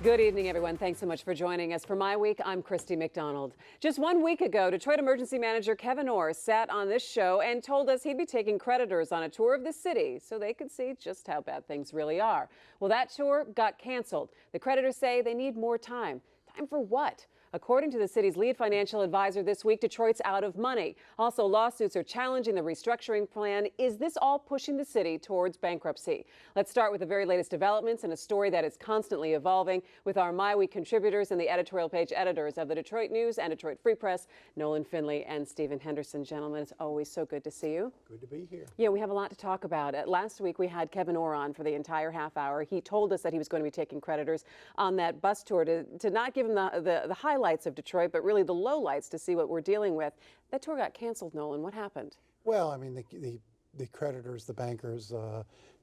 Good evening, everyone. Thanks so much for joining us. For MiWeek, I'm Christy McDonald. Just 1 week ago, Detroit Emergency Manager Kevyn Orr sat on this show and told us he'd be taking creditors on a tour of the city so they could see just how bad things really are. Well, that tour got canceled. The creditors say they need more time. Time for what? According to the city's lead financial advisor this week, Detroit's out of money. Also, lawsuits are challenging the restructuring plan. Is this all pushing the city towards bankruptcy? Let's start with the very latest developments in a story that is constantly evolving with our MiWeek contributors and the editorial page editors of the Detroit News and Detroit Free Press, Nolan Finley and Stephen Henderson. Gentlemen, it's always so good to see you. Good to be here. Yeah, we have a lot to talk about. Last week, we had Kevyn Orr on for the entire half hour. He told us that he was going to be taking creditors on that bus tour to not give him the highlights of Detroit, but really the lowlights to see what we're dealing with. That tour got canceled, Nolan. What happened? Well, I mean, the creditors, the bankers,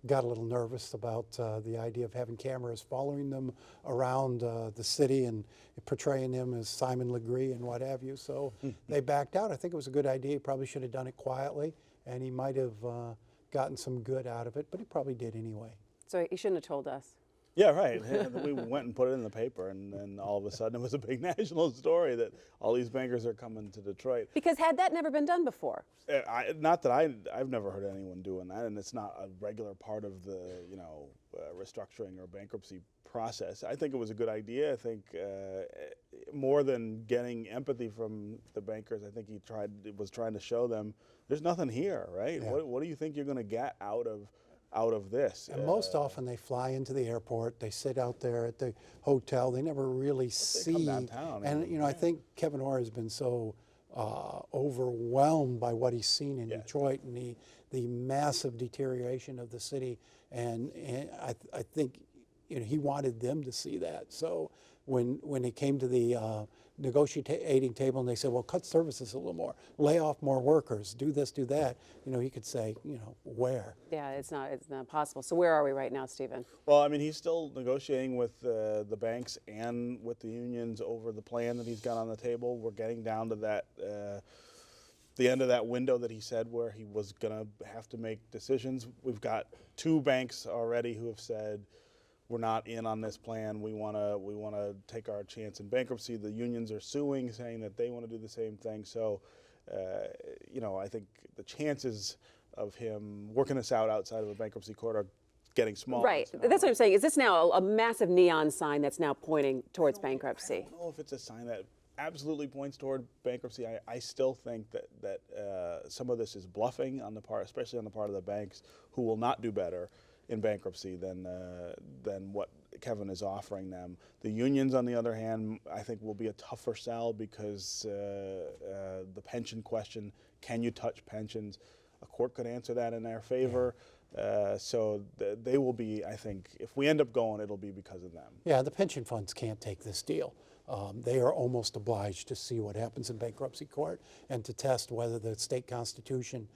got a little nervous about the idea of having cameras following them around the city and portraying them as Simon Legree and what have you. So they backed out. I think it was a good idea. He probably should have done it quietly, and he might have gotten some good out of it, but he probably did anyway. So he shouldn't have told us. Yeah, right. We went and put it in the paper, and then all of a sudden it was a big national story that all these bankers are coming to Detroit. Because had that never been done before? Not that I've never heard anyone doing that, and it's not a regular part of the restructuring or bankruptcy process. I think it was a good idea. I think more than getting empathy from the bankers, I think he was trying to show them there's nothing here, right? Yeah. What do you think you're going to get out of this? And most often they fly into the airport, they sit out there at the hotel, they never really see. They come downtown. And I think Kevyn Orr has been so overwhelmed by what he's seen in Detroit and the massive deterioration of the city, and I think he wanted them to see that. So when it came to the negotiating table and they said, well, cut services a little more, lay off more workers, do this, do that, he could say, where? Yeah, it's not possible. So where are we right now, Stephen? Well, I mean, he's still negotiating with the banks and with the unions over the plan that he's got on the table. We're getting down to that, the end of that window that he said where he was going to have to make decisions. We've got 2 banks already who have said, we're not in on this plan. We want to take our chance in bankruptcy. The unions are suing, saying that they want to do the same thing. So, I think the chances of him working this out outside of a bankruptcy court are getting smaller. Right. That's what I'm saying. Is this now a massive neon sign that's now pointing towards bankruptcy? I don't know if it's a sign that absolutely points toward bankruptcy. I still think that some of this is bluffing on the part, especially on the part of the banks, who will not do better in bankruptcy than what Kevyn is offering them. The unions, on the other hand, I think will be a tougher sell because the pension question, can you touch pensions? A court could answer that in their favor. So they will be, I think, if we end up going, it'll be because of them. Yeah, the pension funds can't take this deal. They are almost obliged to see what happens in bankruptcy court and to test whether the state constitution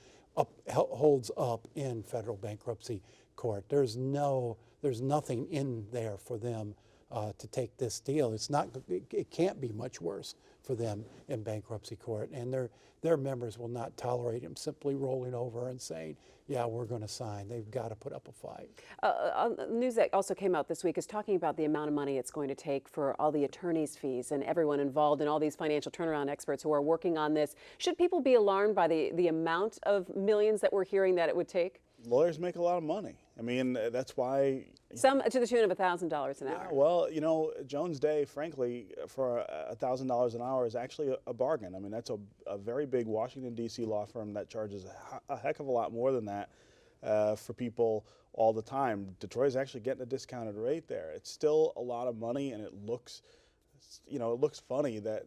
holds up in federal bankruptcy court. There's nothing in there for them to take this deal. It can't be much worse for them in bankruptcy court, and their members will not tolerate him simply rolling over and saying, yeah, we're going to sign. They've got to put up a fight. News that also came out this week is talking about the amount of money it's going to take for all the attorneys' fees and everyone involved and all these financial turnaround experts who are working on this. Should people be alarmed by the amount of millions that we're hearing that it would take? Lawyers make a lot of money. I mean, that's why. Some to the tune of $1,000 an hour. Yeah, well, Jones Day, frankly, for $1,000 an hour is actually a bargain. I mean, that's a very big Washington, D.C. law firm that charges a heck of a lot more than that for people all the time. Detroit is actually getting a discounted rate there. It's still a lot of money, and it looks funny that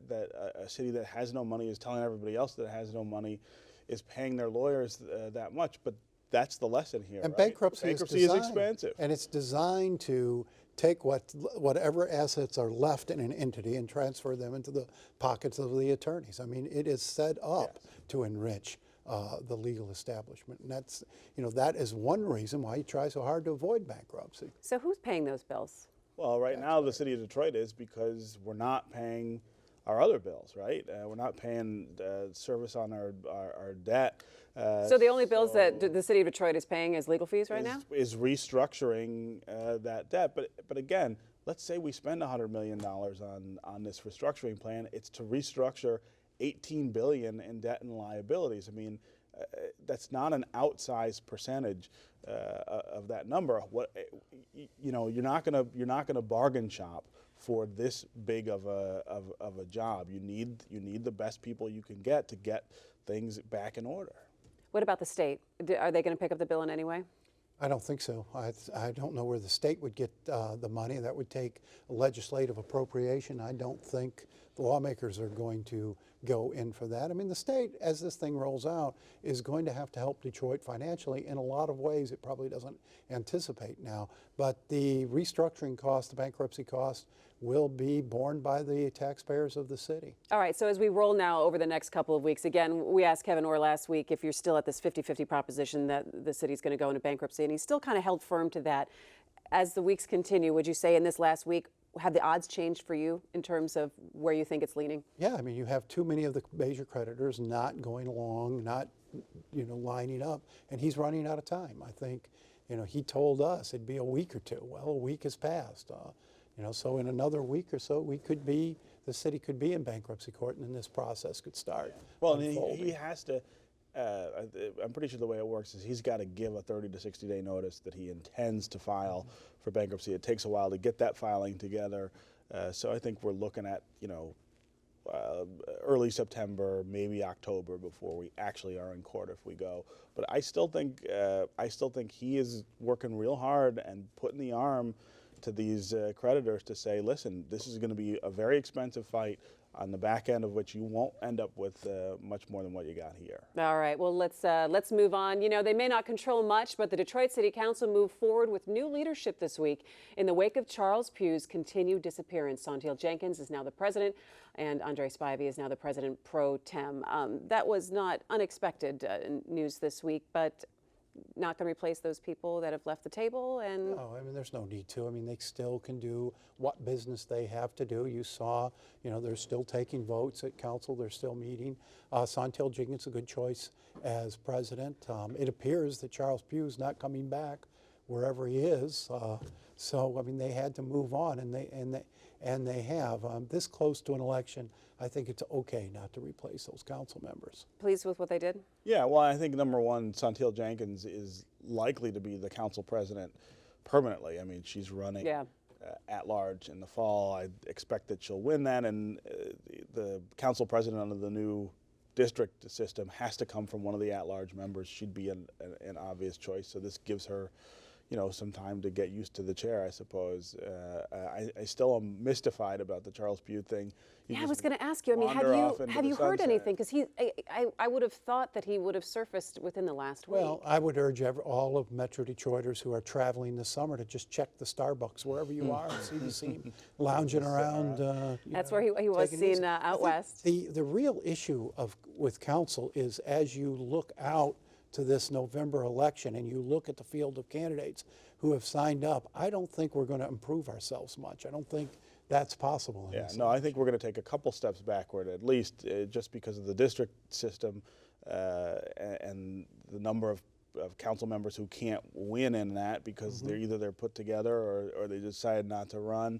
a city that has no money is telling everybody else that it has no money is paying their lawyers that much, but that's the lesson here. And right? bankruptcy is expensive. And it's designed to take whatever assets are left in an entity and transfer them into the pockets of the attorneys. I mean, it is set up to enrich the legal establishment. And that is one reason why he tries so hard to avoid bankruptcy. So who's paying those bills? Well, right now the city of Detroit is, because we're not paying our other bills, right? We're not paying service on our debt. So the only bills that the city of Detroit is paying as legal fees right now? Is restructuring that debt. But again, let's say we spend $100 million on this restructuring plan. It's to restructure $18 billion in debt and liabilities. I mean, that's not an outsized percentage of that number. You're not gonna bargain shop for this big of a job. You need the best people you can get to get things back in order. What about the state? Are they going to pick up the bill in any way? I don't think so. I don't know where the state would get the money. That would take a legislative appropriation. I don't think the lawmakers are going to go in for that. I mean, the state, as this thing rolls out, is going to have to help Detroit financially in a lot of ways it probably doesn't anticipate now. But the restructuring cost, the bankruptcy cost, will be borne by the taxpayers of the city. All right, so as we roll now over the next couple of weeks, again, we asked Kevyn Orr last week if you're still at this 50-50 proposition that the city's going to go into bankruptcy, and he's still kind of held firm to that. As the weeks continue, would you say in this last week, have the odds changed for you in terms of where you think it's leaning? Yeah, I mean, you have too many of the major creditors not going along, not, lining up, and he's running out of time. I think, he told us it'd be a week or two. Well, a week has passed. So in another week or so, the city could be in bankruptcy court, and then this process could start. Well, and he has to. I'm pretty sure the way it works is he's got to give a 30 to 60 day notice that he intends to file for bankruptcy. It takes a while to get that filing together, so I think we're looking at early September, maybe October before we actually are in court if we go. But I still think he is working real hard and putting the arm to these creditors to say, listen, this is going to be a very expensive fight on the back end of which you won't end up with much more than what you got here. All right, well, let's move on. They may not control much, but the Detroit City Council moved forward with new leadership this week in the wake of Charles Pugh's continued disappearance. Santil Jenkins is now the president, and Andre Spivey is now the president pro tem. That was not unexpected news this week, but not going to replace those people that have left the table. And no, I mean, there's no need to. I mean, they still can do what business they have to do. You saw, they're still taking votes at council. They're still meeting. Santil Jenkins is a good choice as president. It appears that Charles Pugh's not coming back wherever he is. So I mean, they had to move on, and they have. This close to an election, I think it's okay not to replace those council members. Pleased with what they did? Yeah, well, I think number one, Santil Jenkins is likely to be the council president permanently. I mean, she's running at large in the fall. I expect that she'll win that, and the council president under the new district system has to come from one of the at-large members. She'd be an obvious choice, so this gives her some time to get used to the chair, I suppose. I still am mystified about the Charles Pugh thing. I was going to ask you. I mean, have you heard anything? Because I would have thought that he would have surfaced within the last week. Well, I would urge all of Metro Detroiters who are traveling this summer to just check the Starbucks wherever you are and see the scene lounging around. That's where he was seen out west. The real issue with council is as you look out to this November election and you look at the field of candidates who have signed up, I don't think we're going to improve ourselves much. I don't think that's possible. I think we're going to take a couple steps backward, at least just because of the district system and the number of council members who can't win in that because they're put together or they decide not to run.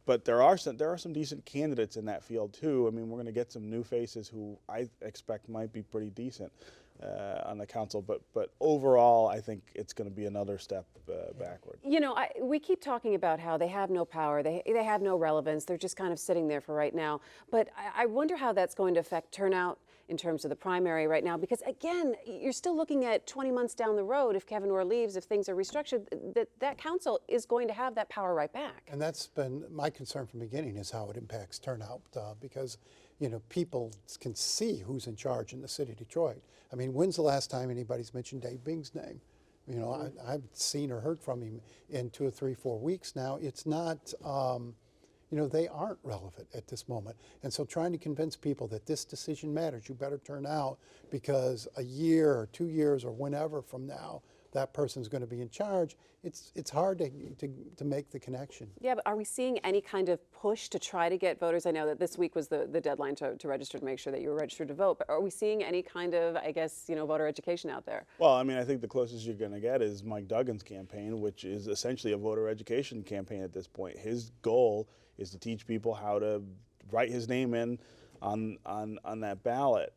But there are some decent candidates in that field too. I mean, we're going to get some new faces who I expect might be pretty decent on the council. But overall, I think it's going to be another step backward. We keep talking about how they have no power, they have no relevance. They're just kind of sitting there for right now. But I wonder how that's going to affect turnout in terms of the primary right now, because again, you're still looking at 20 months down the road. If Kevyn Orr leaves, if things are restructured, that council is going to have that power right back. And that's been my concern from the beginning, is how it impacts turnout, because people can see who's in charge in the city of Detroit. I mean, when's the last time anybody's mentioned Dave Bing's name? I haven't seen or heard from him in 2 or 3, 4 weeks now. It's not. They aren't relevant at this moment. And so trying to convince people that this decision matters, you better turn out, because a year or 2 years or whenever from now, that person's going to be in charge, it's hard to make the connection. Yeah, but are we seeing any kind of push to try to get voters? I know that this week was the deadline to register, to make sure that you were registered to vote, but are we seeing any kind of, I guess, voter education out there? Well, I mean, I think the closest you're going to get is Mike Duggan's campaign, which is essentially a voter education campaign at this point. His goal is to teach people how to write his name in on that ballot.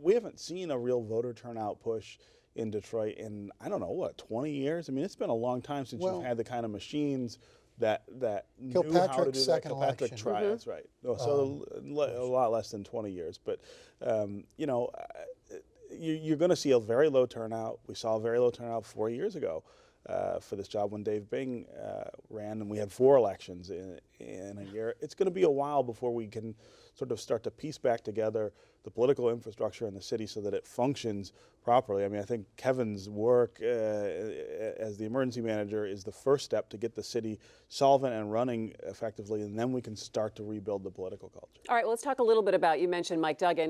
We haven't seen a real voter turnout push in Detroit in, I don't know, what, 20 years? I mean, it's been a long time since you've had the kind of machines that knew how to do Kilpatrick's that. second election. That's right. So a lot less than 20 years. But, you're going to see a very low turnout. We saw a very low turnout 4 years ago for this job when Dave Bing ran, and we had 4 elections in a year. It's going to be a while before we can sort of start to piece back together the political infrastructure in the city so that it functions properly. I mean, I think Kevyn's work as the emergency manager is the first step to get the city solvent and running effectively, and then we can start to rebuild the political culture. All right, well, let's talk a little bit about, you mentioned Mike Duggan.